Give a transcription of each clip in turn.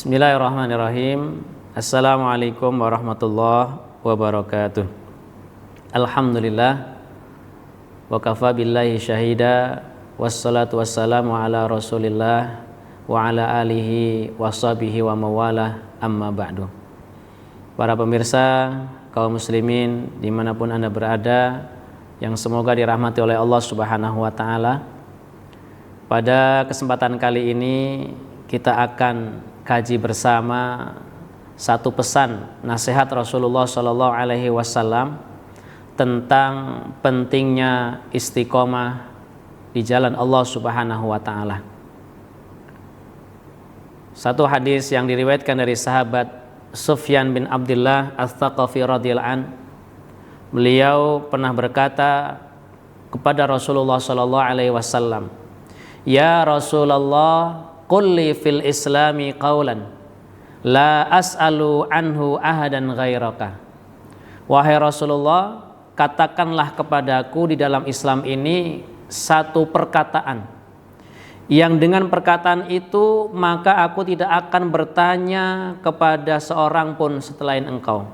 Bismillahirrahmanirrahim. Assalamualaikum warahmatullahi wabarakatuh. Alhamdulillah wa kafa billahi syahida, wassalatu wassalamu ala rasulillah wa ala alihi wa sahbihi wa mawalah, amma ba'du. Para pemirsa kaum muslimin dimanapun Anda berada, yang semoga dirahmati oleh Allah Subhanahu wa ta'ala. Pada kesempatan kali ini kita akan kaji bersama satu pesan nasihat Rasulullah SAW tentang pentingnya istiqomah di jalan Allah Subhanahu wa ta'ala. Satu hadis yang diriwayatkan dari sahabat Sufyan bin Abdullah Ats-Tsaqafi radhiyallahu an, beliau pernah berkata kepada Rasulullah SAW, "Ya Rasulullah, qulli fil islami qawlan la as'alu anhu ahadan ghairaka." Wahai Rasulullah, katakanlah kepadaku di dalam Islam ini satu perkataan yang dengan perkataan itu maka aku tidak akan bertanya kepada seorang pun selain engkau.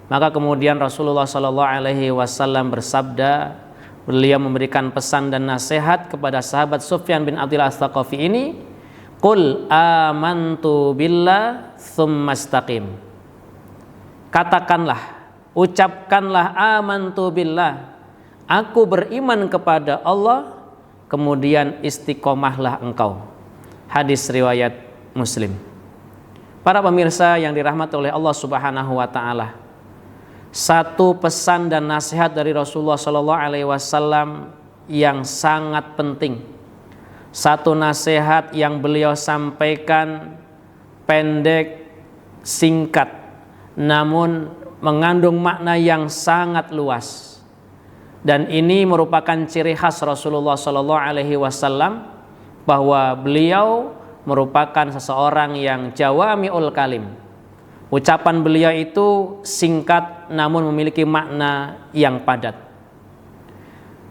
Maka kemudian Rasulullah SAW bersabda, beliau memberikan pesan dan nasihat kepada sahabat Sufyan bin Abdullah Ats-Tsaqafi ini, "Qul amantu billah tsumma istaqim." Katakanlah, ucapkanlah amantu billah, aku beriman kepada Allah, kemudian istiqomahlah engkau. Hadis riwayat Muslim. Para pemirsa yang dirahmati oleh Allah Subhanahu wa ta'ala, satu pesan dan nasihat dari Rasulullah SAW yang sangat penting. Satu nasihat yang beliau sampaikan pendek, singkat, namun mengandung makna yang sangat luas. Dan ini merupakan ciri khas Rasulullah SAW, bahwa beliau merupakan seseorang yang jawami'ul kalim. Ucapan beliau itu singkat namun memiliki makna yang padat.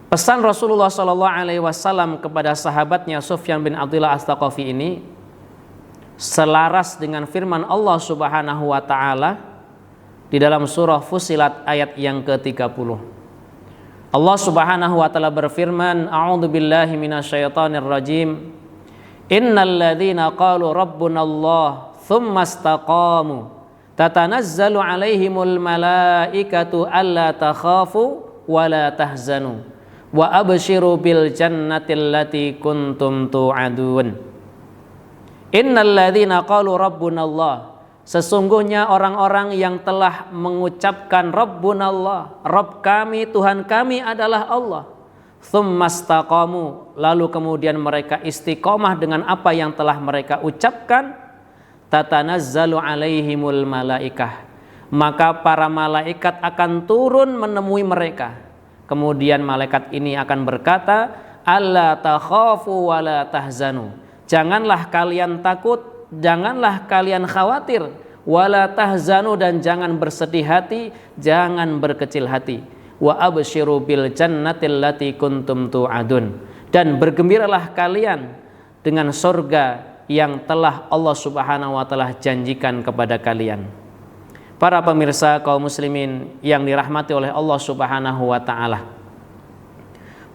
Pesan Rasulullah SAW kepada sahabatnya Sufyan bin Abdullah Ats-Tsaqafi ini selaras dengan firman Allah Subhanahu wa ta'ala di dalam surah Fussilat ayat yang ke-30. Allah Subhanahu wa ta'ala berfirman, "A'udzu billahi minasyaitonir rajim. Innal ladzina qalu rabbunallah tsumma istaqamu tatanazzalu alaihimul malaikatu alla takhafu wa la tahzanu wa abshiru bil jannati allati kuntum tu'adun." Innal ladzina qalu rabbunallah, sesungguhnya orang-orang yang telah mengucapkan Rabbunallah, Rabb kami, Tuhan kami adalah Allah, tsumma istaqamu, lalu kemudian mereka istiqomah dengan apa yang telah mereka ucapkan, tatanazzalu alaihimul malaikah, maka para malaikat akan turun menemui mereka. Kemudian malaikat ini akan berkata, "Alla takhafu wa la tahzanu." Janganlah kalian takut, janganlah kalian khawatir, wala tahzanu, dan jangan bersedih hati, jangan berkecil hati. Wa absyiru bil jannati allati kuntum tu'adun, dan bergembiralah kalian dengan surga yang telah Allah Subhanahu wa ta'ala janjikan kepada kalian. Para pemirsa kaum muslimin yang dirahmati oleh Allah Subhanahu wa ta'ala,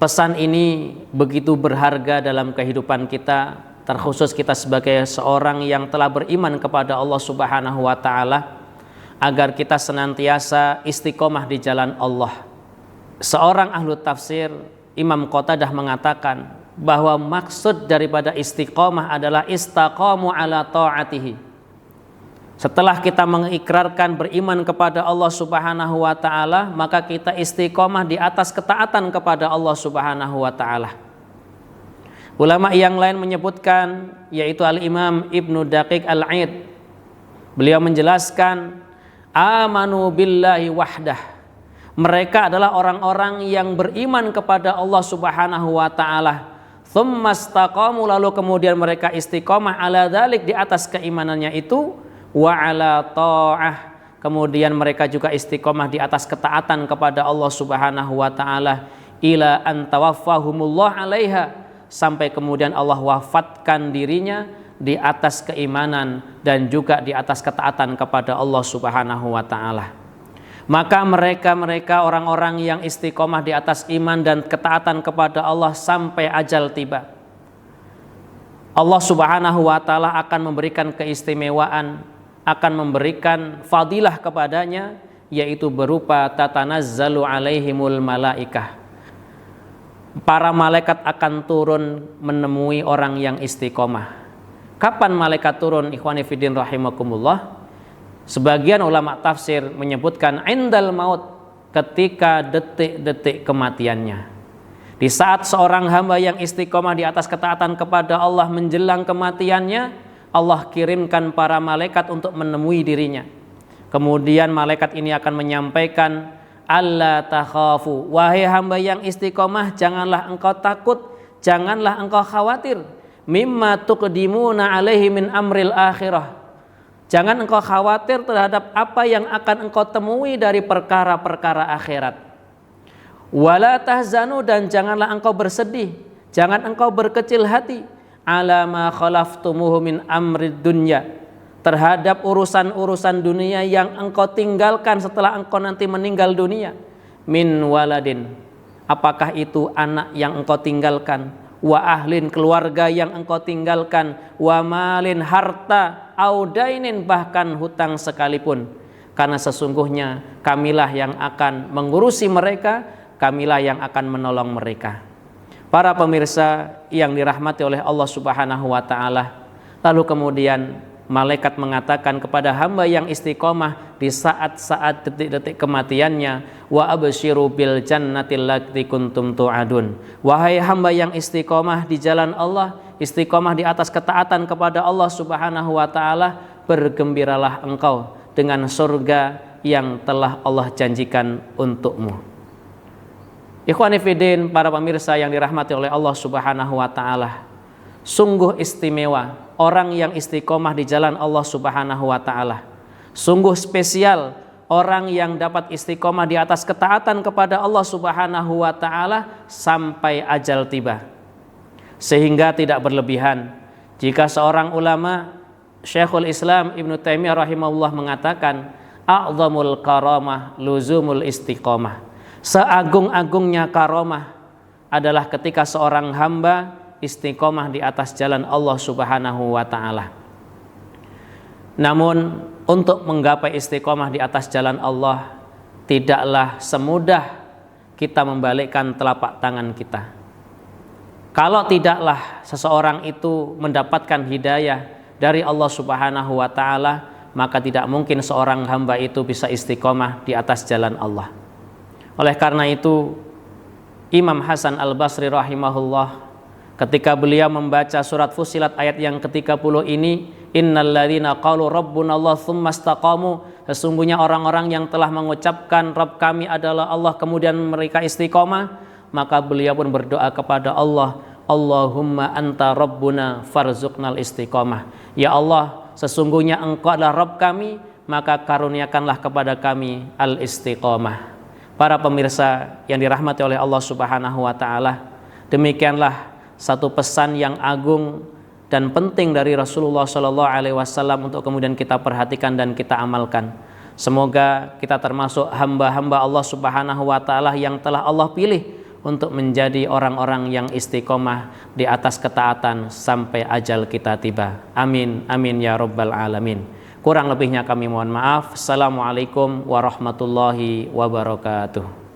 pesan ini begitu berharga dalam kehidupan kita, terkhusus kita sebagai seorang yang telah beriman kepada Allah Subhanahu wa ta'ala, agar kita senantiasa istiqomah di jalan Allah. Seorang ahlu tafsir, Imam Qatadah, mengatakan bahwa maksud daripada istiqomah adalah istaqamu ala ta'atihi. Setelah kita mengikrarkan beriman kepada Allah Subhanahu wa ta'ala, maka kita istiqomah di atas ketaatan kepada Allah Subhanahu wa ta'ala. Ulama yang lain menyebutkan, yaitu Al-Imam Ibnu Daqiq Al-Aid, beliau menjelaskan, amanu billahi wahdah, mereka adalah orang-orang yang beriman kepada Allah Subhanahu wa ta'ala, tsumma istaqamu, lalu kemudian mereka istiqomah ala dzalik, di atas keimanannya itu, wa ala ta'ah, kemudian mereka juga istiqomah di atas ketaatan kepada Allah Subhanahu wa ta'ala, ila an tawaffahumullah alaiha, sampai kemudian Allah wafatkan dirinya di atas keimanan dan juga di atas ketaatan kepada Allah Subhanahu wa taala. Maka mereka orang-orang yang istiqomah di atas iman dan ketaatan kepada Allah sampai ajal tiba, Allah Subhanahu wa taala akan memberikan keistimewaan, akan memberikan fadilah kepadanya, yaitu berupa tatanazzalu alaihimul malaikah. Para malaikat akan turun menemui orang yang istiqomah. Kapan malaikat turun, ikhwani fiddin rahimakumullah? Sebagian ulama tafsir menyebutkan indal maut, ketika detik-detik kematiannya. Di saat seorang hamba yang istiqomah di atas ketaatan kepada Allah menjelang kematiannya, Allah kirimkan para malaikat untuk menemui dirinya. Kemudian malaikat ini akan menyampaikan, alla takhafu, wahai hamba yang istiqomah, janganlah engkau takut, janganlah engkau khawatir, mimma tuqdimuna alaihi min amril akhirah. Jangan engkau khawatir terhadap apa yang akan engkau temui dari perkara-perkara akhirat. Wala tahzanu, dan janganlah engkau bersedih, jangan engkau berkecil hati, ala ma khalaftumuhu min amrid dunya, terhadap urusan-urusan dunia yang engkau tinggalkan setelah engkau nanti meninggal dunia. Min waladin, apakah itu anak yang engkau tinggalkan, wa ahlin, keluarga yang engkau tinggalkan, wa malin, harta, audainin, bahkan hutang sekalipun. Karena sesungguhnya kamilah yang akan mengurusi mereka, kamilah yang akan menolong mereka. Para pemirsa yang dirahmati oleh Allah Subhanahu wa taala, lalu kemudian malaikat mengatakan kepada hamba yang istiqomah di saat-saat detik-detik kematiannya, wa absyiru bil jannatil lati kuntum tu'adun. Wahai hamba yang istiqomah di jalan Allah, istiqomah di atas ketaatan kepada Allah Subhanahu wa taala, bergembiralah engkau dengan surga yang telah Allah janjikan untukmu. Ikhwani fiddin, para pemirsa yang dirahmati oleh Allah Subhanahu wa taala, sungguh istimewa orang yang istiqomah di jalan Allah Subhanahu wa taala. Sungguh spesial orang yang dapat istiqomah di atas ketaatan kepada Allah Subhanahu wa taala sampai ajal tiba. Sehingga tidak berlebihan jika seorang ulama, Syekhul Islam Ibnu Taimiyah rahimahullah, mengatakan, a'zamul karamah luzumul istiqomah. Seagung-agungnya karomah adalah ketika seorang hamba istiqomah di atas jalan Allah Subhanahu wa taala. Namun untuk menggapai istiqomah di atas jalan Allah, tidaklah semudah kita membalikkan telapak tangan kita. Kalau tidaklah seseorang itu mendapatkan hidayah dari Allah Subhanahu wa taala, maka tidak mungkin seorang hamba itu bisa istiqomah di atas jalan Allah. Oleh karena itu, Imam Hasan Al-Basri rahimahullah, ketika beliau membaca surat Fussilat ayat yang ke-30 ini, innal ladzina qalu rabbuna Allah tsumma istaqamu, sesungguhnya orang-orang yang telah mengucapkan Rabb kami adalah Allah, kemudian mereka istiqomah, maka beliau pun berdoa kepada Allah, Allahumma anta rabbuna farzuqnal istiqomah. Ya Allah, sesungguhnya engkau adalah Rabb kami, maka karuniakanlah kepada kami al-istiqomah. Para pemirsa yang dirahmati oleh Allah Subhanahu wa taala, demikianlah satu pesan yang agung dan penting dari Rasulullah sallallahu alaihi wasallam untuk kemudian kita perhatikan dan kita amalkan. Semoga kita termasuk hamba-hamba Allah Subhanahu wa taala yang telah Allah pilih untuk menjadi orang-orang yang istiqomah di atas ketaatan sampai ajal kita tiba. Amin amin ya rabbal alamin. Kurang lebihnya kami mohon maaf. Assalamualaikum warahmatullahi wabarakatuh.